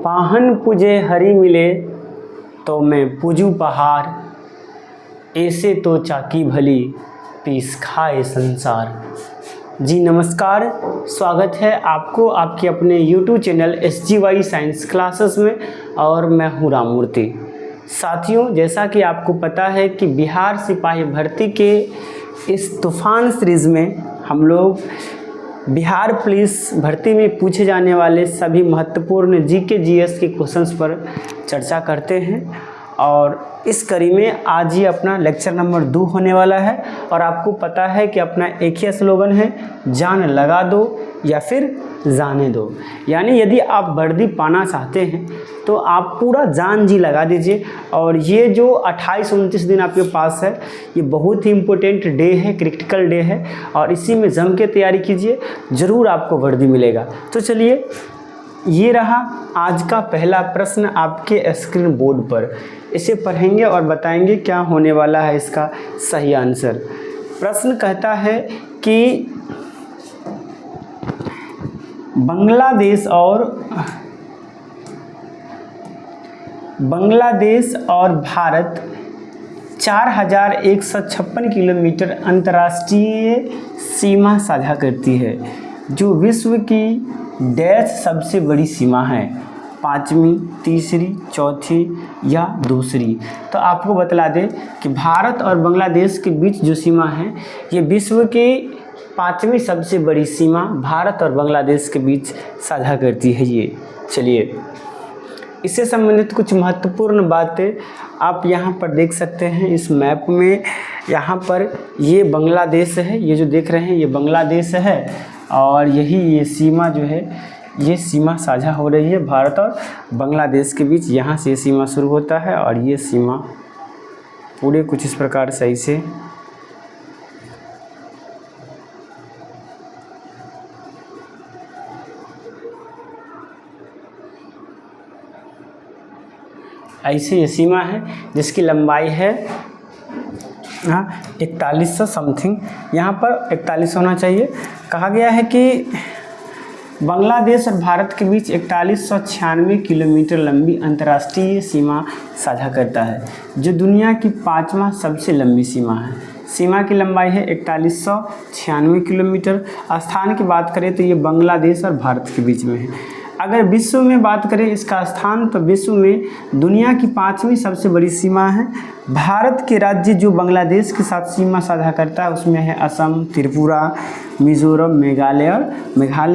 पाहन पूजे हरि मिले तो मैं पूजू पहाड़, ऐसे तो चाकी भली पीस खाए संसार। जी नमस्कार, स्वागत है आपको आपके अपने YouTube channel SGY science classes में, और मैं हूँ राममूर्ति। साथियों, जैसा कि आपको पता है कि बिहार सिपाही भर्ती के इस तूफान सीरीज़ में हम लोग बिहार पुलिस भर्ती में पूछे जाने वाले सभी महत्वपूर्ण GK GS के क्वेश्चंस पर चर्चा करते हैं। और इस कड़ी में आज ही अपना लेक्चर नंबर 2 होने वाला है। और आपको पता है कि अपना एक ही स्लोगन है, जान लगा दो या फिर जाने दो। यानी यदि आप वर्दी पाना चाहते हैं तो आप पूरा जान जी लगा दीजिए। और ये जो 28-29 दिन आपके पास है, ये बहुत ही इम्पोर्टेंट डे है, क्रिटिकल डे है, और इसी में जम के तैयारी कीजिए, ज़रूर आपको वर्दी मिलेगा। तो चलिए, ये रहा आज का पहला प्रश्न आपके स्क्रीन बोर्ड पर। इसे पढ़ेंगे और बताएंगे क्या होने वाला है इसका सही आंसर। प्रश्न कहता है कि बांग्लादेश और भारत 4156 किलोमीटर अंतर्राष्ट्रीय सीमा साझा करती है, जो विश्व की डैश सबसे बड़ी सीमा है, 5वीं, तीसरी, चौथी या दूसरी। तो आपको बतला दें कि भारत और बांग्लादेश के बीच जो सीमा है, ये विश्व की 5वीं सबसे बड़ी सीमा भारत और बांग्लादेश के बीच साझा करती है ये। चलिए, इससे संबंधित कुछ महत्वपूर्ण बातें आप यहाँ पर देख सकते हैं इस मैप में। यहाँ पर ये बांग्लादेश है, ये जो देख रहे हैं ये बांग्लादेश है, और ये सीमा जो है, ये सीमा साझा हो रही है भारत और बांग्लादेश के बीच। यहाँ से सीमा शुरू होता है और ये सीमा पूरे कुछ इस प्रकार सही से ऐसे ये सीमा है, जिसकी लंबाई है 4100 समथिंग, यहाँ पर 41 होना चाहिए। कहा गया है कि बांग्लादेश और भारत के बीच 4196 किलोमीटर लंबी अंतर्राष्ट्रीय सीमा साझा करता है, जो दुनिया की 5वां सबसे लंबी सीमा है। सीमा की लंबाई है 4196 किलोमीटर। स्थान की बात करें तो ये बांग्लादेश और भारत के बीच में है। अगर विश्व में बात करें इसका स्थान, तो विश्व में दुनिया की 5वीं सबसे बड़ी सीमा है। भारत के राज्य जो बांग्लादेश के साथ सीमा साझा करता है उसमें है असम, त्रिपुरा, मिजोरम, मेघालय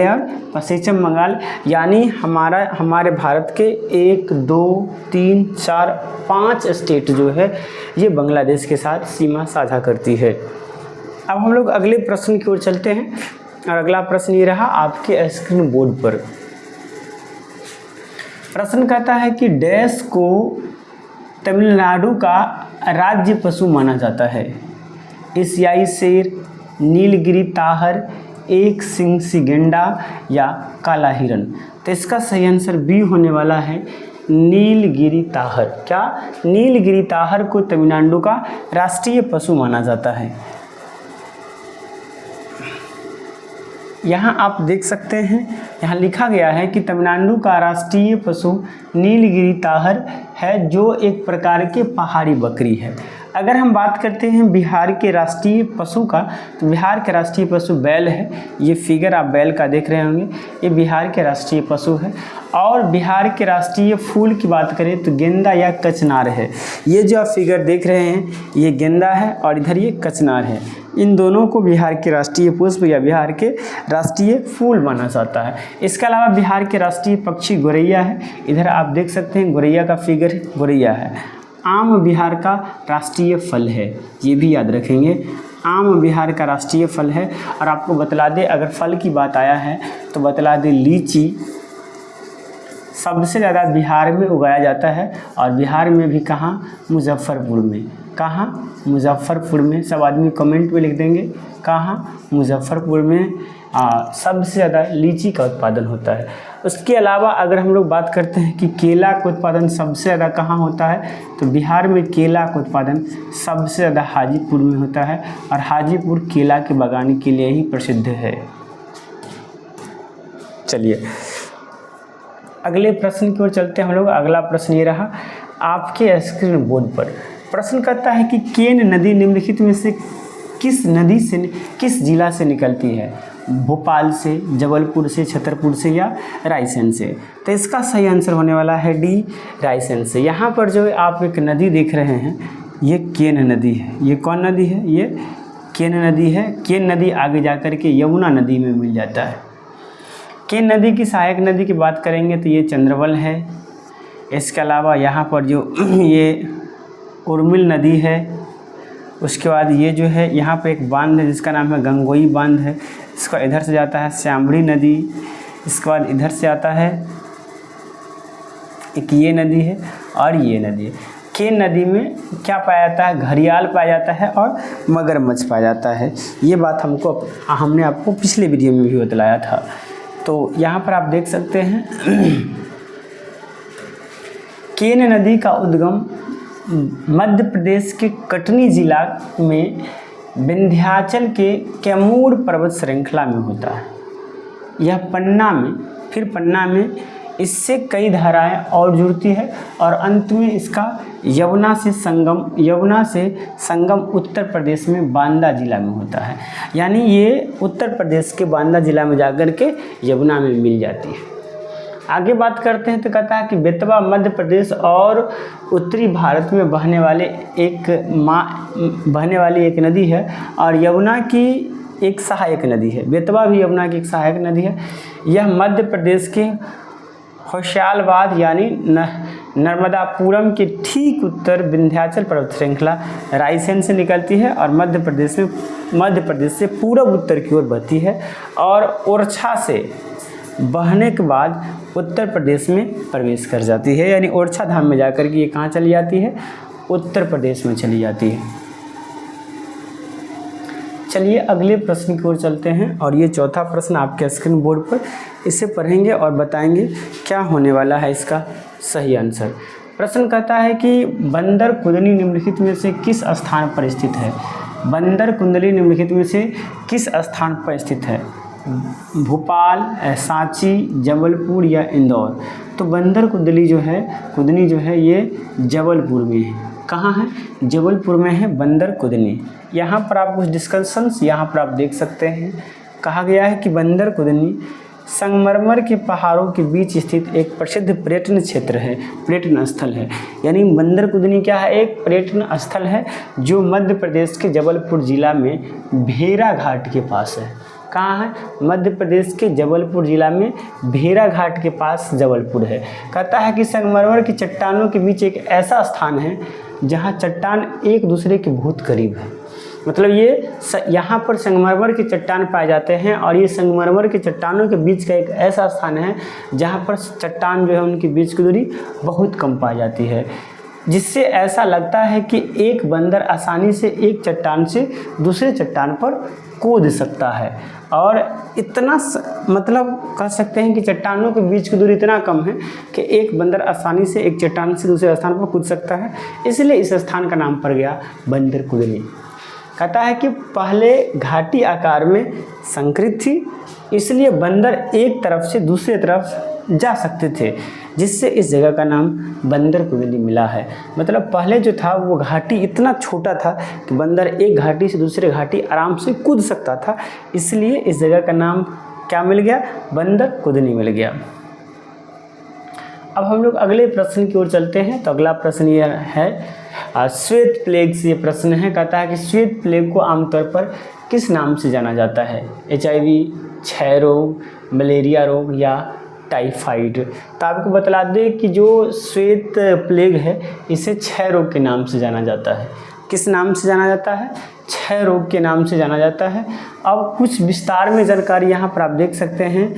और पश्चिम बंगाल। यानी हमारे भारत के 1, 2, 3, 4, 5 स्टेट जो है ये बांग्लादेश के साथ सीमा साझा करती है। अब हम लोग अगले प्रश्न की ओर चलते हैं, और अगला प्रश्न ये रहा आपके स्क्रीन बोर्ड पर। प्रश्न कहता है कि डैश को तमिलनाडु का राज्य पशु माना जाता है, एशियाई शेर, नीलगिरी ताहर, एक सिंह गैंडा या काला हिरन। तो इसका सही आंसर बी होने वाला है, नीलगिरी ताहर। क्या नीलगिरी ताहर को तमिलनाडु का राष्ट्रीय पशु माना जाता है। यहाँ आप देख सकते हैं, यहाँ लिखा गया है कि तमिलनाडु का राष्ट्रीय पशु नीलगिरी ताहर है, जो एक प्रकार के पहाड़ी बकरी है। अगर हम बात करते हैं बिहार के राष्ट्रीय पशु का, तो बिहार के राष्ट्रीय पशु बैल है। ये फिगर आप बैल का देख रहे होंगे, ये बिहार के राष्ट्रीय पशु है। और बिहार के राष्ट्रीय फूल की बात करें तो गेंदा या कचनार है। ये जो आप फिगर देख रहे हैं ये गेंदा है और इधर ये कचनार है। इन दोनों को बिहार के राष्ट्रीय पुष्प या बिहार के राष्ट्रीय फूल माना जाता है। इसके अलावा बिहार के राष्ट्रीय पक्षी गोरैया है। इधर आप देख सकते हैं गोरैया का फिगर, गोरैया है। आम बिहार का राष्ट्रीय फल है, ये भी याद रखेंगे, आम बिहार का राष्ट्रीय फल है। और आपको बतला दे, अगर फल की बात आया है तो बतला दे, लीची सबसे ज़्यादा बिहार में उगाया जाता है। और बिहार में भी कहाँ? मुजफ्फरपुर में। कहाँ? मुजफ्फरपुर में। सब आदमी कमेंट में लिख देंगे, कहाँ? मुजफ्फरपुर में सबसे ज़्यादा लीची का उत्पादन होता है। उसके अलावा अगर हम लोग बात करते हैं कि केला का उत्पादन सबसे ज़्यादा कहाँ होता है, तो बिहार में केला का उत्पादन सबसे ज़्यादा हाजीपुर में होता है। और हाजीपुर केला के बागान के लिए ही प्रसिद्ध है। चलिए अगले प्रश्न की ओर चलते हैं हम लोग। अगला प्रश्न ये रहा आपके स्क्रीन बोर्ड पर। प्रश्न कहता है कि केन नदी निम्नलिखित में से किस जिला से निकलती है? भोपाल से, जबलपुर से, छतरपुर से या रायसेन से? तो इसका सही आंसर होने वाला है डी, रायसेन से। यहाँ पर जो आप एक नदी देख रहे हैं ये केन नदी है। ये कौन नदी है? ये केन नदी है। केन नदी आगे जाकर के यमुना नदी में मिल जाता है। केन नदी की सहायक नदी की बात करेंगे तो ये चंद्रवल है। इसके अलावा यहाँ पर जो ये उर्मिल नदी है। उसके बाद ये जो है यहाँ पे एक बांध है जिसका नाम है गंगोई बांध है। इसका इधर से जाता है श्यामड़ी नदी। इसके बाद इधर से आता है एक ये नदी है और ये नदी है। केन नदी में क्या पाया जाता है? घड़ियाल पाया जाता है और मगरमच्छ पाया जाता है। ये बात हमने आपको पिछले वीडियो में भी बतलाया था। तो यहाँ पर आप देख सकते हैं केन नदी का उद्गम मध्य प्रदेश के कटनी जिला में विंध्याचल के कैमूर पर्वत श्रृंखला में होता है। यह पन्ना में इससे कई धाराएं और जुड़ती है और अंत में इसका यमुना से संगम उत्तर प्रदेश में बांदा जिला में होता है। यानी ये उत्तर प्रदेश के बांदा जिला में जाकर के यमुना में मिल जाती है। आगे बात करते हैं तो कहता है कि बेतवा मध्य प्रदेश और उत्तरी भारत में बहने वाली एक नदी है और यमुना की एक सहायक नदी है। बेतवा भी यमुना की एक सहायक नदी है। यह मध्य प्रदेश के होशियारबाद यानी नर्मदापुरम के ठीक उत्तर विंध्याचल पर्वत श्रृंखला रायसेन से निकलती है और मध्य प्रदेश से पूर्व उत्तर की ओर बहती है और ओरछा से बहने के बाद उत्तर प्रदेश में प्रवेश कर जाती है। यानी ओरछा धाम में जाकर के ये कहाँ चली जाती है? उत्तर प्रदेश में चली जाती है। चलिए अगले प्रश्न की ओर चलते हैं और ये चौथा प्रश्न आपके स्क्रीन बोर्ड पर। इसे पढ़ेंगे और बताएंगे क्या होने वाला है इसका सही आंसर। प्रश्न कहता है कि बंदर कुंडली निम्नलिखित में से किस स्थान पर स्थित है? बंदर कुंडली निम्नलिखित में से किस स्थान पर स्थित है? भोपाल, सांची, जबलपुर या इंदौर? तो बंदर कुंडली जो है ये जबलपुर में है। कहाँ है? जबलपुर में है बंदर कुंडली। यहाँ पर आप कुछ डिस्कशंस यहाँ पर आप देख सकते हैं। कहा गया है कि बंदर कुंडली संगमरमर के पहाड़ों के बीच स्थित एक प्रसिद्ध पर्यटन क्षेत्र है, पर्यटन स्थल है। यानी बंदर कुंडली क्या है? एक पर्यटन स्थल है जो मध्य प्रदेश के जबलपुर जिला में भेरा घाट के पास है। कहाँ है? मध्य प्रदेश के जबलपुर जिला में भेरा घाट के पास जबलपुर है। कहता है कि संगमरमर की चट्टानों के बीच एक ऐसा स्थान है जहाँ चट्टान एक दूसरे के बहुत करीब है। मतलब यहाँ पर संगमरमर की चट्टान पाए जाते हैं और ये संगमरमर की चट्टानों के बीच का एक ऐसा स्थान है जहाँ पर चट्टान जो है उनके बीच की दूरी बहुत कम पाई जाती है, जिससे ऐसा लगता है कि एक बंदर आसानी से एक चट्टान से दूसरे चट्टान पर कूद सकता है। और इतना मतलब कह सकते हैं कि चट्टानों के बीच की दूरी इतना कम है कि एक बंदर आसानी से एक चट्टान से दूसरे स्थान पर कूद सकता है। इसलिए इस स्थान का नाम पड़ गया बंदर कुंडली। कहता है कि पहले घाटी आकार में संकृत थी, इसलिए बंदर एक तरफ से दूसरे तरफ जा सकते थे, जिससे इस जगह का नाम बंदर कुंडली मिला है। मतलब पहले जो था वो घाटी इतना छोटा था कि बंदर एक घाटी से दूसरे घाटी आराम से कूद सकता था, इसलिए इस जगह का नाम क्या मिल गया? बंदर कुंडली मिल गया। अब हम लोग अगले प्रश्न की ओर चलते हैं। तो अगला प्रश्न ये है श्वेत प्लेग से। ये प्रश्न है, कहता है कि श्वेत प्लेग को आमतौर पर किस नाम से जाना जाता है? HIV, क्षय रोग, मलेरिया रोग या टाइफाइड? तो आपको बतला दें कि जो श्वेत प्लेग है इसे क्षय रोग के नाम से जाना जाता है। किस नाम से जाना जाता है? क्षय रोग के नाम से जाना जाता है। अब कुछ विस्तार में जानकारी यहाँ पर आप देख सकते हैं।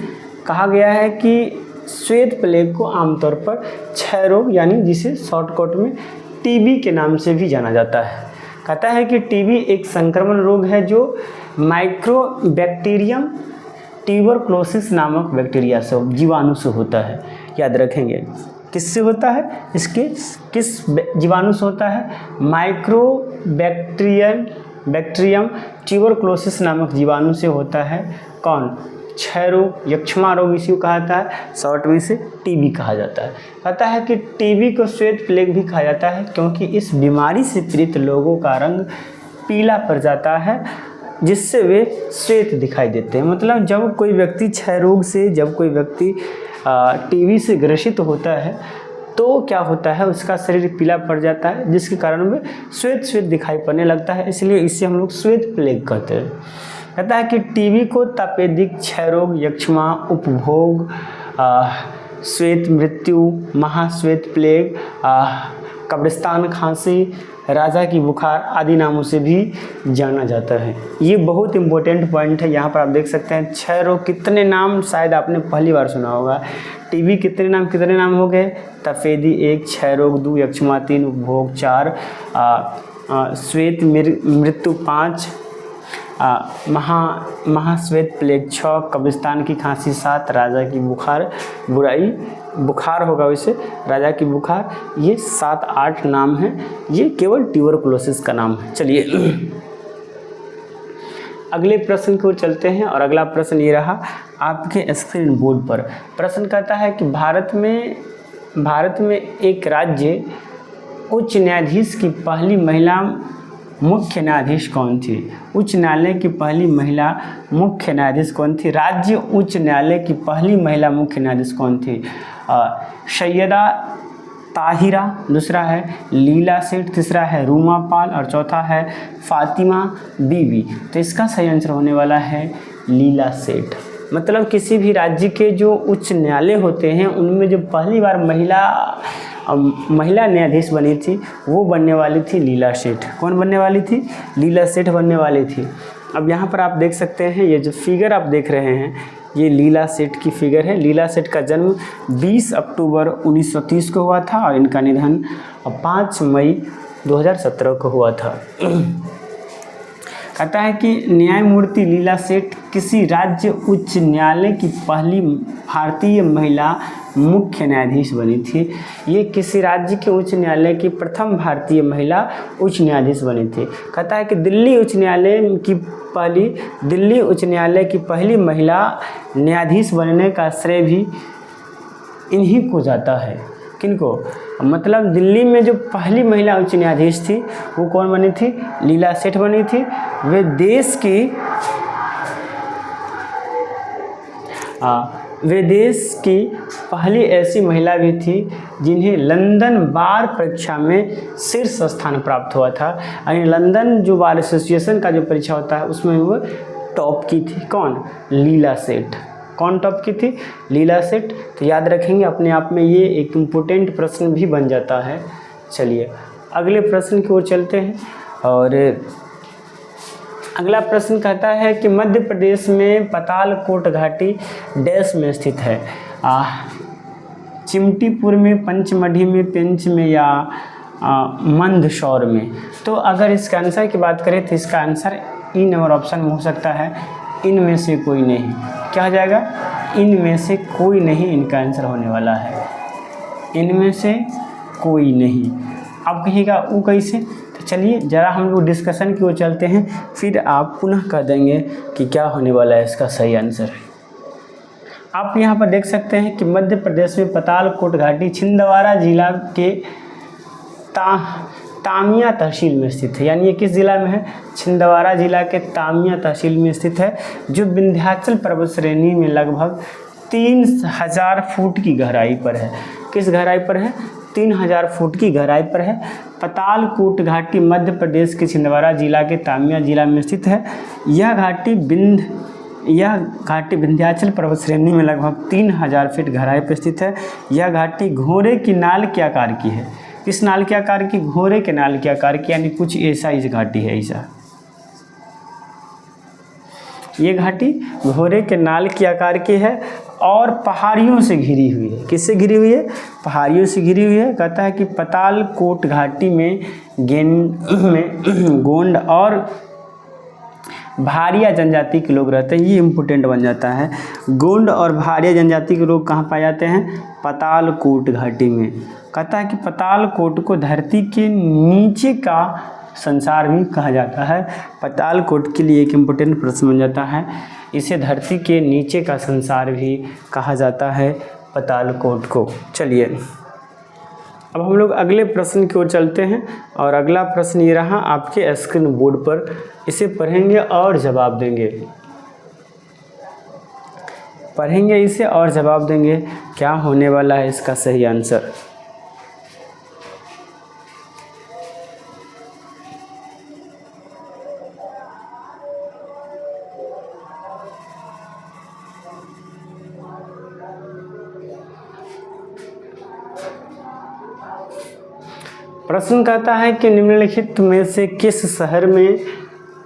कहा गया है कि श्वेत प्लेग को आमतौर पर क्षय रोग यानी जिसे शॉर्टकट में TB के नाम से भी जाना जाता है। कहता है कि TB एक संक्रमण रोग है जो माइक्रोबैक्टीरियम ट्यूबरक्लोसिस नामक बैक्टीरिया से, जीवाणु से होता है। याद रखेंगे किससे होता है? किस जीवाणु से होता है? माइक्रोबैक्टीरियम ट्यूबरक्लोसिस नामक जीवाणु से होता है। कौन? क्षय रोग, यक्ष्मा रोग इसी को कहा जाता है, शॉर्ट में इसे टीबी कहा जाता है। कहता है कि टीबी को श्वेत प्लेग भी कहा जाता है क्योंकि इस बीमारी से पीड़ित लोगों का रंग पीला पड़ जाता है जिससे वे श्वेत दिखाई देते हैं। मतलब जब कोई व्यक्ति क्षय रोग से, जब कोई व्यक्ति टीबी से ग्रसित होता है तो क्या होता है, उसका शरीर पीला पड़ जाता है जिसके कारण में श्वेत श्वेत दिखाई पड़ने लगता है, इसलिए इसे हम लोग श्वेत प्लेग कहते हैं। कहता है कि टीबी को तपेदिक, क्षय रोग, यक्ष्मा, उपभोग, श्वेत मृत्यु, महाश्वेत प्लेग, कब्रिस्तान खांसी, राजा की बुखार आदि नामों से भी जाना जाता है। ये बहुत इंपॉर्टेंट पॉइंट है। यहाँ पर आप देख सकते हैं क्षय रोग कितने नाम शायद आपने पहली बार सुना होगा। टीबी कितने नाम हो गए, तपेदी 1, क्षय रोग 2, यक्ष्मा 3, उपभोग 4, श्वेत मृत्यु 5, महाश्वेत प्लेग 6, कब्रिस्तान की खांसी 7, राजा की बुखार, बुखार होगा वैसे, राजा की बुखार, ये 7-8 नाम हैं। ये केवल ट्यूबरकुलोसिस का नाम है। चलिए अगले प्रश्न की ओर चलते हैं और अगला प्रश्न ये रहा आपके स्क्रीन बोर्ड पर। प्रश्न कहता है कि भारत में एक राज्य उच्च न्यायाधीश की पहली महिला मुख्य न्यायाधीश कौन थी? उच्च न्यायालय की पहली महिला मुख्य न्यायाधीश कौन थी? राज्य उच्च न्यायालय की पहली महिला मुख्य न्यायाधीश कौन थी? सैयदा ताहिरा, दूसरा है लीला सेठ, तीसरा है रूमा पाल और चौथा है फातिमा बीबी। तो इसका सही आंसर होने वाला है लीला सेठ। मतलब किसी भी राज्य के जो उच्च न्यायालय होते हैं उनमें जो पहली बार महिला न्यायाधीश बनी थी वो बनने वाली थी लीला सेठ। कौन बनने वाली थी? लीला सेठ बनने वाली थी। अब यहाँ पर आप देख सकते हैं ये जो फिगर आप देख रहे हैं ये लीला सेठ की फिगर है। लीला सेठ का जन्म 20 अक्टूबर 1930 को हुआ था और इनका निधन 5 मई 2017 को हुआ था। कहता है कि न्यायमूर्ति लीला सेठ किसी राज्य उच्च न्यायालय की पहली भारतीय महिला मुख्य न्यायाधीश बनी थी। ये किसी राज्य के उच्च न्यायालय की प्रथम भारतीय महिला उच्च न्यायाधीश बनी थी। कहता है कि दिल्ली उच्च न्यायालय की पहली महिला न्यायाधीश बनने का श्रेय भी इन्हीं को जाता है। किनको? मतलब दिल्ली में जो पहली महिला उच्च न्यायाधीश थी वो कौन बनी थी? लीला सेठ बनी थी। वे देश की पहली ऐसी महिला भी थी जिन्हें लंदन बार परीक्षा में शीर्ष स्थान प्राप्त हुआ था। यानी लंदन जो बार एसोसिएशन का जो परीक्षा होता है उसमें वो टॉप की थी। कौन? लीला सेठ। कौन टॉप की थी? लीला सेठ। तो याद रखेंगे, अपने आप में ये एक इम्पोर्टेंट प्रश्न भी बन जाता है। चलिए अगले प्रश्न की ओर चलते हैं और अगला प्रश्न कहता है कि मध्य प्रदेश में पातालकोट घाटी डैश में स्थित है? चिमटीपुर में, पंचमढ़ी में, पेंच में या मंदसौर में? तो अगर इसका आंसर की बात करें तो इसका आंसर इन नंबर ऑप्शन में हो सकता है इनमें से कोई नहीं। क्या हो जाएगा? इनमें से कोई नहीं इनका आंसर होने वाला है। इनमें से कोई नहीं। अब कहिएगा वो कैसे? तो चलिए ज़रा हम लोग डिस्कशन की ओर चलते हैं, फिर आप पुनः कह देंगे कि क्या होने वाला है इसका सही आंसर। आप यहाँ पर देख सकते हैं कि मध्य प्रदेश में पातालकोट घाटी छिंदवाड़ा जिला के तामिया तहसील में स्थित है। यानी ये किस जिला में है? छिंदवाड़ा जिला के तामिया तहसील में स्थित है, जो विंध्याचल पर्वत श्रेणी में लगभग 3000 फुट की गहराई पर है। किस गहराई पर है? 3000 फुट की गहराई पर है। पातालकोट घाटी मध्य प्रदेश के छिंदवाड़ा जिला के तामिया जिला में स्थित है। यह घाटी विंध्याचल पर्वत श्रेणी में लगभग 3000 फीट गहराई पर स्थित है। यह घाटी घोड़े की नाल के आकार की है। किस नाल के आकार की? घोड़े के नाल के आकार की, यानी कुछ ऐसा इस घाटी है। ऐसा ये घाटी घोड़े के नाल के आकार की है और पहाड़ियों से घिरी हुई है। किससे घिरी हुई है? पहाड़ियों से घिरी हुई है। कहता है कि पातालकोट घाटी में गोंड और भारिया जनजाति के लोग रहते हैं। ये इम्पोर्टेंट बन जाता है। गोंड और भारिया जनजाति के लोग कहाँ पाए जाते हैं? पातालकोट घाटी में। कहता है कि पातालकोट को धरती के नीचे का संसार भी कहा जाता है। पाताल कोट के लिए एक इम्पोर्टेंट प्रश्न बन जाता है, इसे धरती के नीचे का संसार भी कहा जाता है पाताल कोट को। चलिए अब हम लोग अगले प्रश्न की ओर चलते हैं और अगला प्रश्न ये रहा आपके स्क्रीन बोर्ड पर, इसे पढ़ेंगे और जवाब देंगे। पढ़ेंगे इसे और जवाब देंगे, क्या होने वाला है इसका सही आंसर। प्रश्न कहता है कि निम्नलिखित में से किस शहर में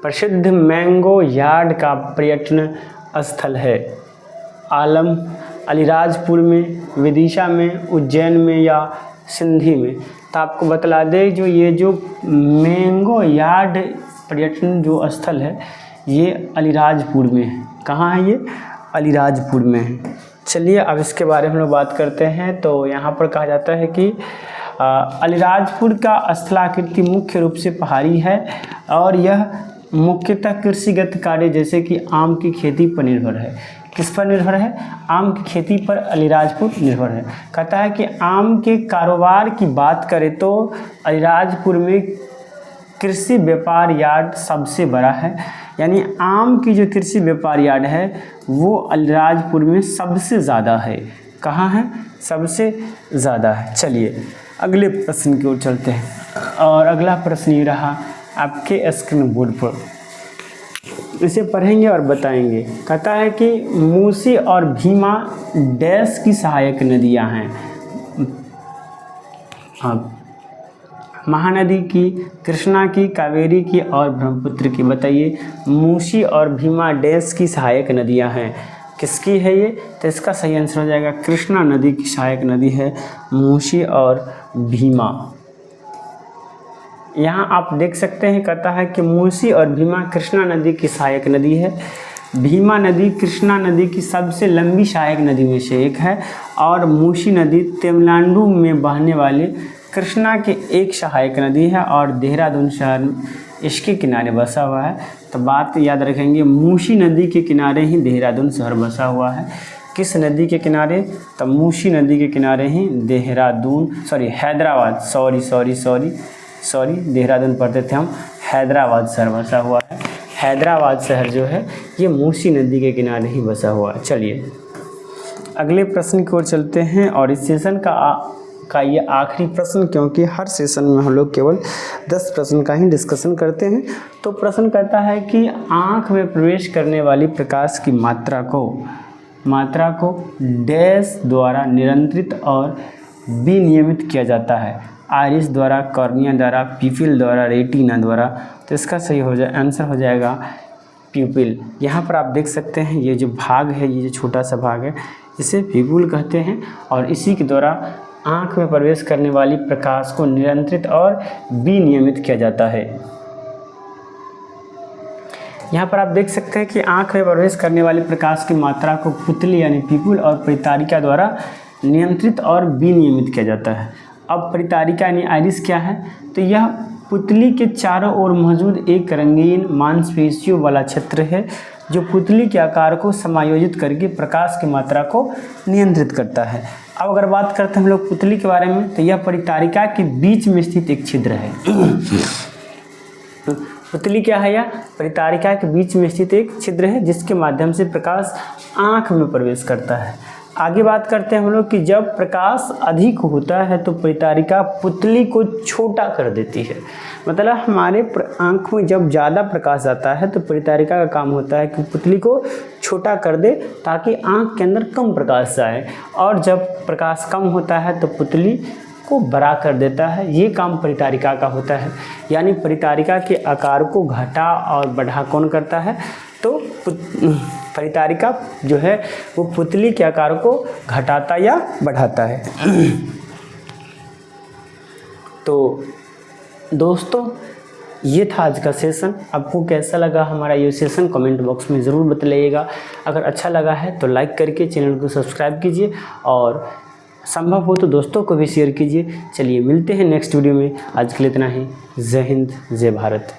प्रसिद्ध मैंगो यार्ड का पर्यटन स्थल है। आलम, अलीराजपुर में, विदिशा में, उज्जैन में या सिंधी में। तो आपको बतला दें जो ये जो मैंगो यार्ड पर्यटन जो स्थल है ये अलीराजपुर में है। कहाँ है ये? अलीराजपुर में है। चलिए अब इसके बारे में हम लोग बात करते हैं। तो यहाँ पर कहा जाता है कि अलीराजपुर का स्थलाकृति मुख्य रूप से पहाड़ी है और यह मुख्यतः कृषिगत कार्य जैसे कि आम की खेती पर निर्भर है। किस पर निर्भर है? आम की खेती पर अलीराजपुर निर्भर है। कहता है कि आम के कारोबार की बात करें तो अलीराजपुर में कृषि व्यापार यार्ड सबसे बड़ा है, यानी आम की जो कृषि व्यापार यार्ड है वो अलीराजपुर में सबसे ज़्यादा है। कहाँ है? सबसे ज़्यादा है। चलिए अगले प्रश्न की ओर चलते हैं और अगला प्रश्न ये रहा आपके स्क्रीन बोर्ड पर, इसे पढ़ेंगे और बताएंगे। कहता है कि मूसी और भीमा डैश की सहायक नदियां हैं। महानदी की, कृष्णा की, कावेरी की और ब्रह्मपुत्र की। बताइए मूसी और भीमा डैश की सहायक नदियां हैं। किसकी है ये? तो इसका सही आंसर हो जाएगा कृष्णा नदी की सहायक नदी है मूसी और भीमा। यहाँ आप देख सकते हैं कहता है कि मूसी और भीमा कृष्णा नदी की सहायक नदी है। भीमा नदी कृष्णा नदी की सबसे लंबी सहायक नदी में से एक है और मूसी नदी तमिलनाडु में बहने वाले कृष्णा की एक सहायक नदी है और देहरादून शहर इसके किनारे बसा हुआ है। तो बात याद रखेंगे, मूसी नदी के किनारे ही देहरादून शहर बसा हुआ है। किस नदी के किनारे? तो मूसी नदी के किनारे ही देहरादून, हैदराबाद, देहरादून पढ़ते थे हम, हैदराबाद शहर बसा हुआ है। हैदराबाद शहर जो है ये मूसी नदी के किनारे ही बसा हुआ है। चलिए अगले प्रश्न की ओर चलते हैं और इस सेशन का ये आखिरी प्रश्न, क्योंकि हर सेशन में हम लोग केवल 10 प्रश्न का ही डिस्कशन करते हैं। तो प्रश्न कहता है कि आँख में प्रवेश करने वाली प्रकाश की मात्रा को डैश द्वारा नियंत्रित और विनियमित किया जाता है। आइरिस द्वारा, कॉर्निया द्वारा, प्यूपिल द्वारा, रेटिना द्वारा। तो इसका सही आंसर हो जाएगा प्यूपिल। यहाँ पर आप देख सकते हैं ये जो भाग है, ये जो छोटा सा भाग है इसे प्यूपिल कहते हैं और इसी के द्वारा आँख में प्रवेश करने वाली प्रकाश को नियंत्रित और विनियमित किया जाता है। यहाँ पर आप देख सकते हैं कि आँख में प्रवेश करने वाली प्रकाश की मात्रा को पुतली यानी प्यूपिल और परितारिका द्वारा नियंत्रित और विनियमित किया जाता है। अब परितारिका यानी आइरिस क्या है? तो यह पुतली के चारों ओर मौजूद एक रंगीन मांसपेशियों वाला क्षेत्र है जो पुतली के आकार को समायोजित करके प्रकाश की मात्रा को नियंत्रित करता है। अब अगर बात करते हैं हम लोग पुतली के बारे में, तो यह परितारिका के बीच में स्थित एक छिद्र है। पुतली क्या है? यह परितारिका के बीच में स्थित एक छिद्र है जिसके माध्यम से प्रकाश आँख में प्रवेश करता है। आगे बात करते हैं हम लोग कि जब प्रकाश अधिक होता है तो परितारिका पुतली को छोटा कर देती है। मतलब हमारे आँख में जब ज़्यादा प्रकाश आता है तो परितारिका का काम होता है कि पुतली को छोटा कर दे ताकि आँख के अंदर कम प्रकाश आए, और जब प्रकाश कम होता है तो पुतली को बड़ा कर देता है। ये काम परितारिका का होता है। यानी परितारिका के आकार को घटा और बढ़ा कौन करता है? तो परितारिका जो है वो पुतली के आकार को घटाता या बढ़ाता है। तो दोस्तों ये था आज का सेशन। आपको कैसा लगा हमारा ये सेशन कमेंट बॉक्स में ज़रूर बताइएगा। अगर अच्छा लगा है तो लाइक करके चैनल को सब्सक्राइब कीजिए और संभव हो तो दोस्तों को भी शेयर कीजिए। चलिए मिलते हैं नेक्स्ट वीडियो में, आज के लिए इतना ही। जय हिंद, जय भारत।